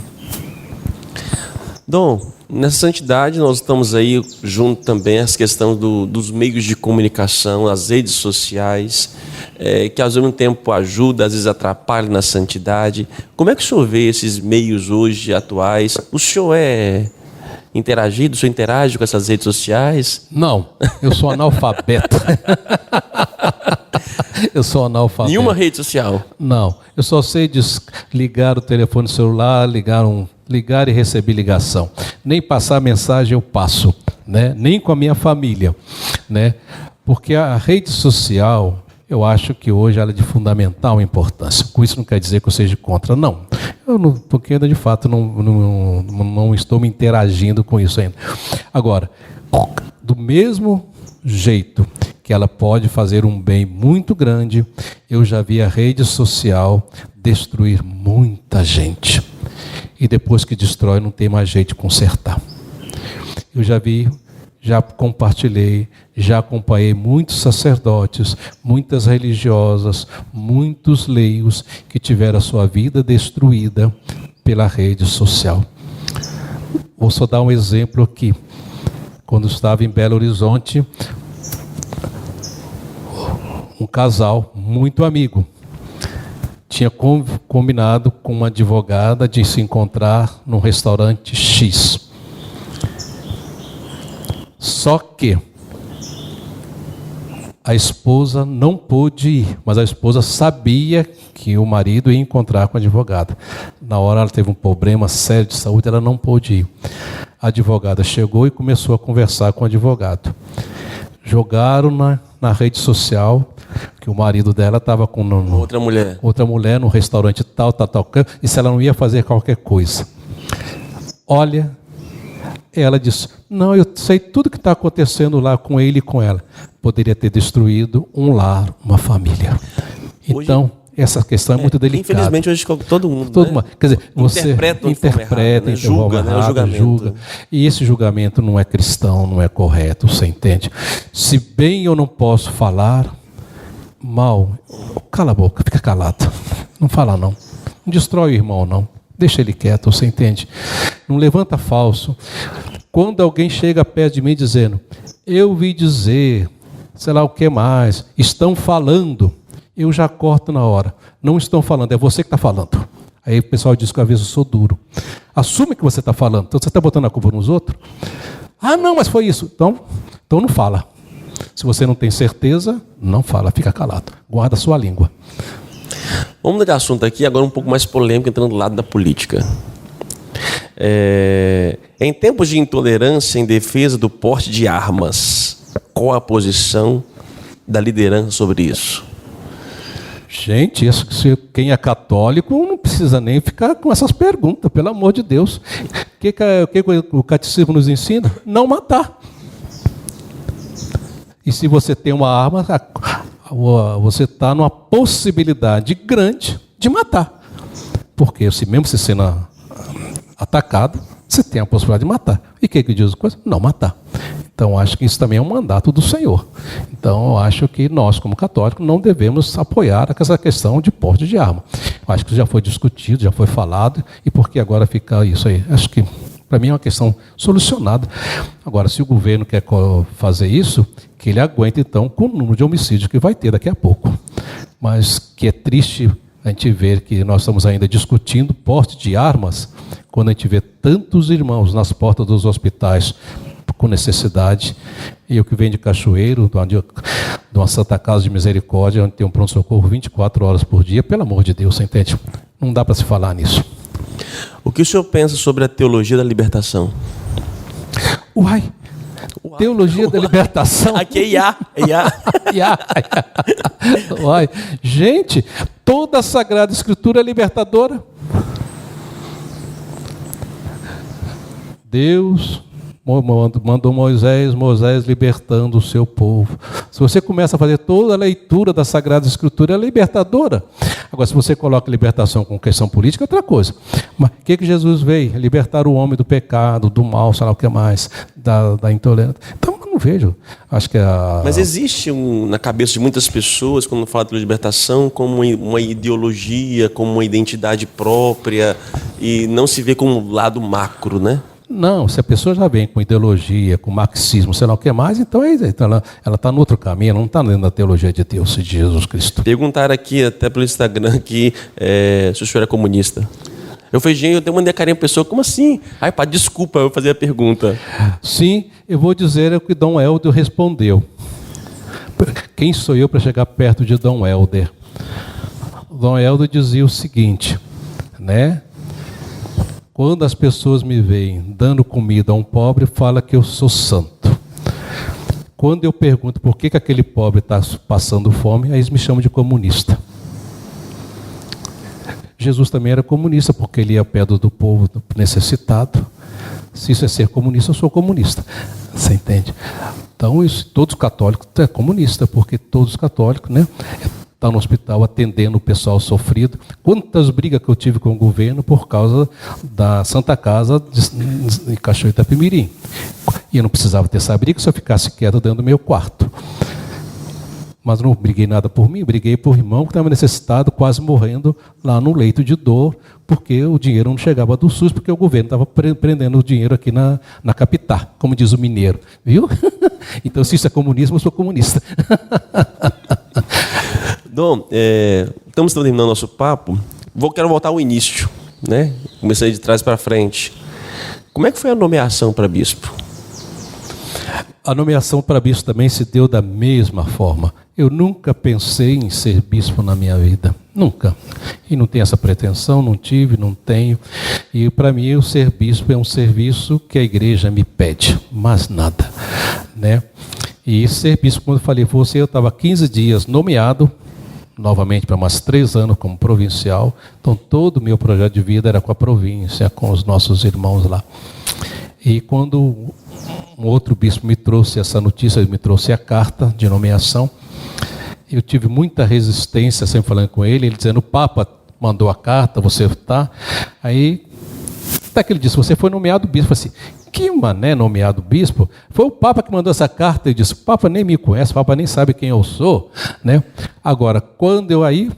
Dom, nessa santidade nós estamos aí junto também às questões dos meios de comunicação, as redes sociais, que ao mesmo tempo ajuda, às vezes atrapalha na santidade. Como é que o senhor vê esses meios hoje atuais? O senhor é interagido? O senhor interage com essas redes sociais? Não, eu sou analfabeto. Eu sou analfabeto. Nenhuma rede social? Não, eu só sei ligar o telefone celular, ligar e receber ligação. Nem passar mensagem eu passo, né? Nem com a minha família, né? Porque a rede social, eu acho que hoje ela é de fundamental importância. Com isso não quer dizer que eu seja contra, não. Porque ainda de fato não estou me interagindo com isso ainda. Agora, do mesmo jeito que ela pode fazer um bem muito grande, eu já vi a rede social destruir muita gente. E depois que destrói, não tem mais jeito de consertar. Eu já vi, já compartilhei, já acompanhei muitos sacerdotes, muitas religiosas, muitos leigos que tiveram a sua vida destruída pela rede social. Vou só dar um exemplo aqui. Quando estava em Belo Horizonte, um casal muito amigo tinha combinado com uma advogada de se encontrar num restaurante X. Só que a esposa não pôde ir, mas a esposa sabia que o marido ia encontrar com a advogada. Na hora ela teve um problema sério de saúde, ela não pôde ir. A advogada chegou e começou a conversar com o advogado. Jogaram na rede social que o marido dela estava com outra mulher no restaurante tal, e se ela não ia fazer qualquer coisa. Olha, ela disse, não, eu sei tudo que está acontecendo lá com ele e com ela. Poderia ter destruído um lar, uma família. Então, essa questão é muito delicada. Infelizmente, hoje todo mundo, né? Quer dizer, você interpreta, né? Julga. E esse julgamento não é cristão, não é correto, você entende? Se bem eu não posso falar mal, cala a boca, fica calado. Não fala não. Não destrói o irmão não. Deixa ele quieto, você entende? Não levanta falso. Quando alguém chega perto de mim dizendo, eu vi dizer, sei lá o que mais, estão falando, eu já corto na hora. Não estão falando, é você que está falando. Aí o pessoal diz que às vezes eu sou duro. Assume que você está falando, então você está botando a culpa nos outros? Ah, não, mas foi isso. Então não fala. Se você não tem certeza, não fala, fica calado. Guarda a sua língua. Vamos mudar de assunto aqui, agora um pouco mais polêmico, entrando do lado da política. Em tempos de intolerância em defesa do porte de armas, qual a posição da liderança sobre isso? Gente, quem é católico não precisa nem ficar com essas perguntas, pelo amor de Deus. O que o catecismo nos ensina? Não matar. E se você tem uma arma, você está numa possibilidade grande de matar. Porque mesmo se sendo atacado, você tem a possibilidade de matar. E o que diz a coisa? Não matar. Então, acho que isso também é um mandato do Senhor. Então, eu acho que nós, como católicos, não devemos apoiar essa questão de porte de arma. Eu acho que já foi discutido, já foi falado, e por que agora fica isso aí? Acho que, para mim, é uma questão solucionada. Agora, se o governo quer fazer isso, que ele aguente, então, com o número de homicídios que vai ter daqui a pouco. Mas que é triste a gente ver que nós estamos ainda discutindo porte de armas, quando a gente vê tantos irmãos nas portas dos hospitais com necessidade, e o que vem de Cachoeiro, de uma Santa Casa de Misericórdia, onde tem um pronto-socorro 24 horas por dia, pelo amor de Deus, você entende? Não dá para se falar nisso. O que o senhor pensa sobre a teologia da libertação? Uai, Teologia da libertação. Aqui é IA. Uai, gente, toda a Sagrada Escritura é libertadora. Deus mandou Moisés libertando o seu povo. Se você começa a fazer toda a leitura da Sagrada Escritura, é libertadora. Agora, se você coloca libertação com questão política, é outra coisa. Mas o que Jesus veio? Libertar o homem do pecado, do mal, sei lá o que mais, da intolerância. Então, eu não vejo. Acho que Mas existe na cabeça de muitas pessoas, quando fala de libertação, como uma ideologia, como uma identidade própria, e não se vê como um lado macro, né? Não, se a pessoa já vem com ideologia, com marxismo, sei lá o que mais, então ela está no outro caminho, ela não está dentro da teologia de Deus, de Jesus Cristo. Perguntaram aqui, até pelo Instagram, se o senhor é comunista. Eu falei, gente, eu mandei a carinha a pessoa, como assim? Ai, pá, desculpa, eu vou fazer a pergunta. Sim, eu vou dizer o que Dom Helder respondeu. Quem sou eu para chegar perto de Dom Helder? Dom Helder dizia o seguinte, né? Quando as pessoas me veem dando comida a um pobre, fala que eu sou santo. Quando eu pergunto por que aquele pobre está passando fome, aí eles me chamam de comunista. Jesus também era comunista, porque ele ia ao pé do povo necessitado. Se isso é ser comunista, eu sou comunista. Você entende? Então, todos os católicos é comunista, porque todos os católicos, né? Está no hospital atendendo o pessoal sofrido. Quantas brigas que eu tive com o governo por causa da Santa Casa de Cachoeira Itapemirim. E eu não precisava ter essa briga se eu ficasse quieto dentro do meu quarto. Mas não briguei nada por mim, briguei por irmão que estava necessitado, quase morrendo lá no leito de dor, porque o dinheiro não chegava do SUS, porque o governo estava prendendo o dinheiro aqui na capital, como diz o mineiro. Viu? Então, se isso é comunismo, eu sou comunista. Dom, estamos terminando nosso papo. Quero voltar ao início, né? Comecei de trás para frente. Como é que foi a nomeação para bispo? A nomeação para bispo também se deu da mesma forma. Eu nunca pensei em ser bispo na minha vida. Nunca. E não tenho essa pretensão, não tive, não tenho. E para mim o ser bispo é um serviço que a igreja me pede, mas nada, né? E ser bispo, como eu falei, eu estava 15 dias nomeado, novamente para mais 3 anos como provincial. Então todo o meu projeto de vida era com a província, com os nossos irmãos lá. E quando um outro bispo me trouxe essa notícia, ele me trouxe a carta de nomeação, eu tive muita resistência, sempre falando com ele dizendo, o Papa mandou a carta, você está. Aí, até que ele disse, você foi nomeado bispo. Eu falei assim, que mané nomeado bispo? Foi o Papa que mandou essa carta. Eu disse, o Papa nem me conhece, o Papa nem sabe quem eu sou, né? Agora, quando eu aí,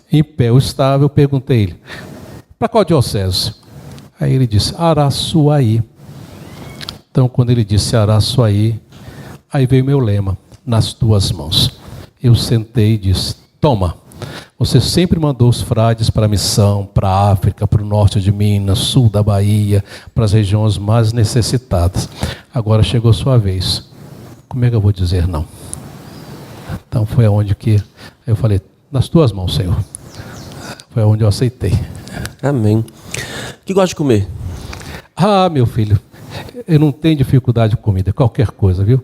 em pé eu estava, eu perguntei a ele, para qual diocese? Aí ele disse, Araçuaí. Então, quando ele disse Araçuaí, aí veio meu lema, nas tuas mãos. Eu sentei e disse, toma, você sempre mandou os frades para a missão, para a África, para o norte de Minas, sul da Bahia, para as regiões mais necessitadas. Agora chegou a sua vez. Como é que eu vou dizer não? Então foi aonde que eu falei, nas tuas mãos, Senhor. Foi aonde eu aceitei. Amém. Que gosta de comer? Ah, meu filho, eu não tenho dificuldade com comida, qualquer coisa, viu?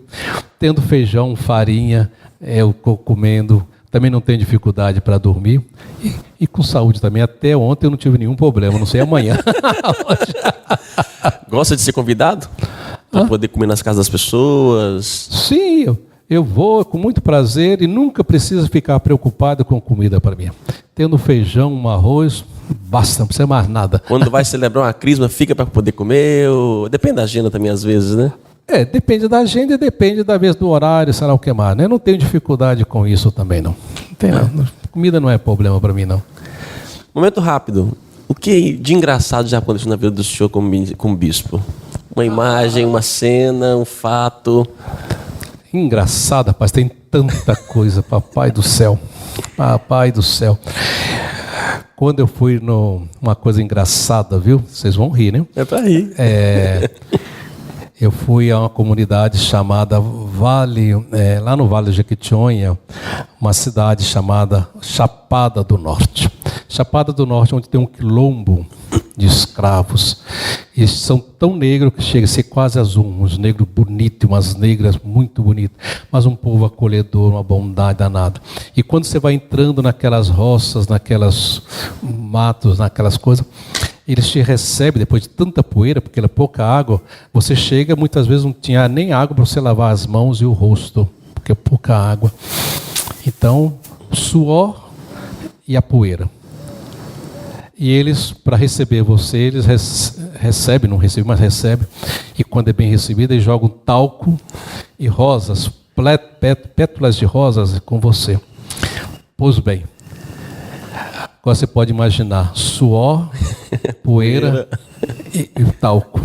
Tendo feijão, farinha, eu comendo, também não tenho dificuldade para dormir. E com saúde também, até ontem eu não tive nenhum problema, não sei amanhã. Gosta de ser convidado? Para poder comer nas casas das pessoas? Sim, eu vou com muito prazer e nunca preciso ficar preocupado com comida para mim. Tendo feijão, um arroz, basta, não precisa mais nada. Quando vai celebrar uma crisma, fica para poder comer? Depende da agenda também, às vezes, né? Depende da agenda e depende da vez do horário, sei lá o que mais, né? Não tenho dificuldade com isso também, não. Não tem, não. Comida não é problema para mim, não. Momento rápido. O que de engraçado já aconteceu na vida do senhor como bispo? Uma imagem, uma cena, um fato? Engraçado, rapaz, tem tanta coisa, papai do céu. Papai do céu. Quando eu fui uma coisa engraçada, viu? Vocês vão rir, né? É para rir. Eu fui a uma comunidade chamada Vale, lá no Vale de Jequitinhonha, uma cidade chamada Chapada do Norte. Chapada do Norte, onde tem um quilombo de escravos. Eles são tão negros que chega a ser quase azul, uns negros bonitos, umas negras muito bonitas, mas um povo acolhedor, uma bondade danada. E quando você vai entrando naquelas roças, naquelas matos, naquelas coisas, eles te recebem depois de tanta poeira, porque é pouca água, você chega, muitas vezes não tinha nem água para você lavar as mãos e o rosto, porque é pouca água. Então, suor e a poeira. E eles, para receber você, eles recebem, não recebem, mas recebem. E quando é bem recebido, eles jogam talco e rosas, pétalas de rosas com você. Pois bem, agora você pode imaginar suor, poeira e talco.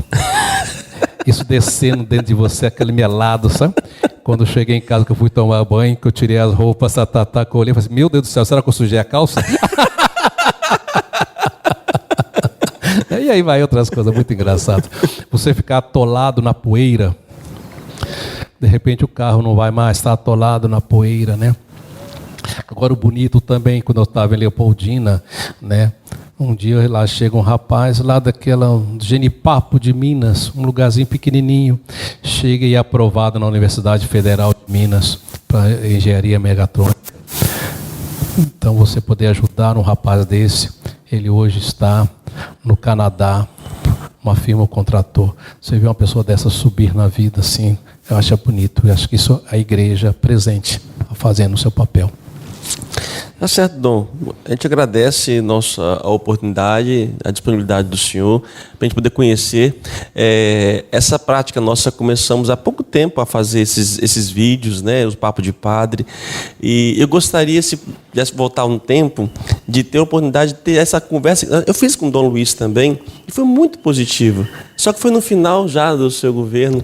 Isso descendo dentro de você, aquele melado, sabe? Quando eu cheguei em casa, que eu fui tomar banho, que eu tirei as roupas, que eu olhei e falei assim, meu Deus do céu, será que eu sujei a calça? E aí vai outras coisas muito engraçadas. Você ficar atolado na poeira, de repente o carro não vai mais, está atolado na poeira, né? Agora o bonito também, quando eu estava em Leopoldina, né? Um dia lá chega um rapaz lá daquela Genipapo de Minas, um lugarzinho pequenininho, chega e é aprovado na Universidade Federal de Minas para engenharia megatrônica. Então você poder ajudar um rapaz desse, ele hoje está no Canadá, uma firma contratou. Você vê uma pessoa dessa subir na vida assim, eu acho bonito. Eu acho que isso a igreja presente, fazendo o seu papel. Tá certo, Dom. A gente agradece a oportunidade, a disponibilidade do senhor, para a gente poder conhecer essa prática nossa. Começamos há pouco tempo a fazer esses vídeos, né, os Papos de Padre. E eu gostaria, se pudesse voltar um tempo, de ter a oportunidade de ter essa conversa. Eu fiz com o Dom Luiz também, e foi muito positivo. Só que foi no final já do seu governo.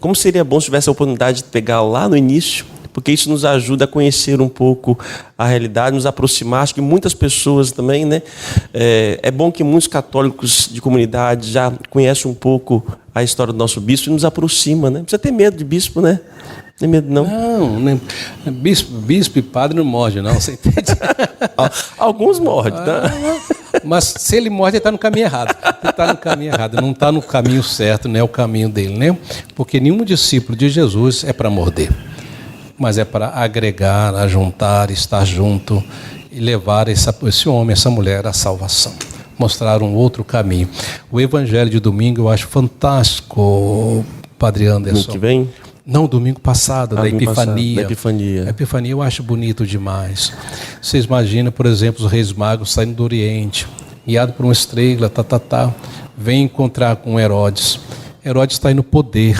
Como seria bom se tivesse a oportunidade de pegar lá no início, porque isso nos ajuda a conhecer um pouco a realidade, nos aproximar. Acho que muitas pessoas também, né? É bom que muitos católicos de comunidade já conhecem um pouco a história do nosso bispo e nos aproxima, né? Não precisa ter medo de bispo, né? Não tem medo, não. Não, né? Bispo e padre não morde, não, você entende? Alguns mordem, tá? Mas se ele morde, ele está no caminho errado. Ele está no caminho errado, não está no caminho certo, não é o caminho dele, né? Porque nenhum discípulo de Jesus é para morder, mas é para agregar, ajuntar, estar junto e levar esse homem, essa mulher à salvação. Mostrar um outro caminho. O Evangelho de domingo eu acho fantástico, Padre Anderson. Domingo que vem? Não, domingo passado, da Epifania. Da Epifania. A Epifania eu acho bonito demais. Vocês imaginam, por exemplo, os reis magos saindo do Oriente, guiado por uma estrela, vem encontrar com Herodes. Herodes está aí no poder.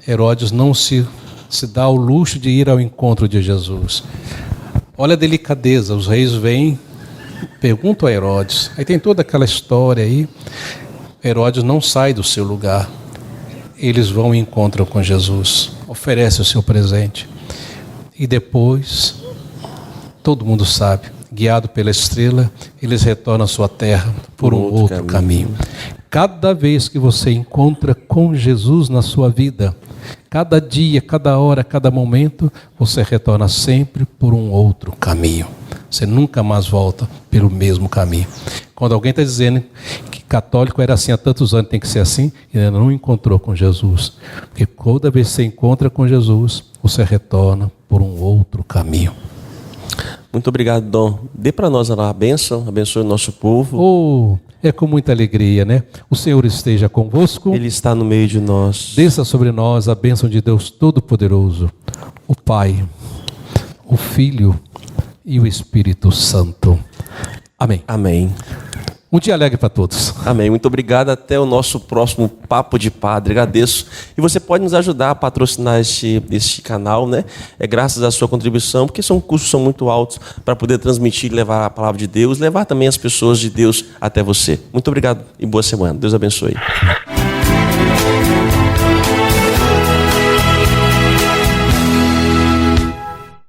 Herodes não se dá o luxo de ir ao encontro de Jesus. Olha a delicadeza, os reis vêm, perguntam a Herodes. Aí tem toda aquela história aí. Herodes não sai do seu lugar. Eles vão e encontram com Jesus, oferece o seu presente. E depois, todo mundo sabe, guiado pela estrela, eles retornam à sua terra por um outro caminho. Cada vez que você encontra com Jesus na sua vida, cada dia, cada hora, cada momento, você retorna sempre por um outro caminho. Você nunca mais volta pelo mesmo caminho. Quando alguém está dizendo que católico era assim há tantos anos, tem que ser assim, e ainda não encontrou com Jesus. Porque toda vez que você encontra com Jesus, você retorna por um outro caminho. Muito obrigado, Dom. Dê para nós a bênção, abençoe o nosso povo. É com muita alegria, né? O Senhor esteja convosco. Ele está no meio de nós. Desça sobre nós a bênção de Deus Todo-Poderoso, o Pai, o Filho e o Espírito Santo. Amém. Amém. Um dia alegre para todos. Amém. Muito obrigado. Até o nosso próximo Papo de Padre. Agradeço. E você pode nos ajudar a patrocinar este canal, né? É graças à sua contribuição, porque custos são muito altos para poder transmitir e levar a palavra de Deus, levar também as pessoas de Deus até você. Muito obrigado e boa semana. Deus abençoe.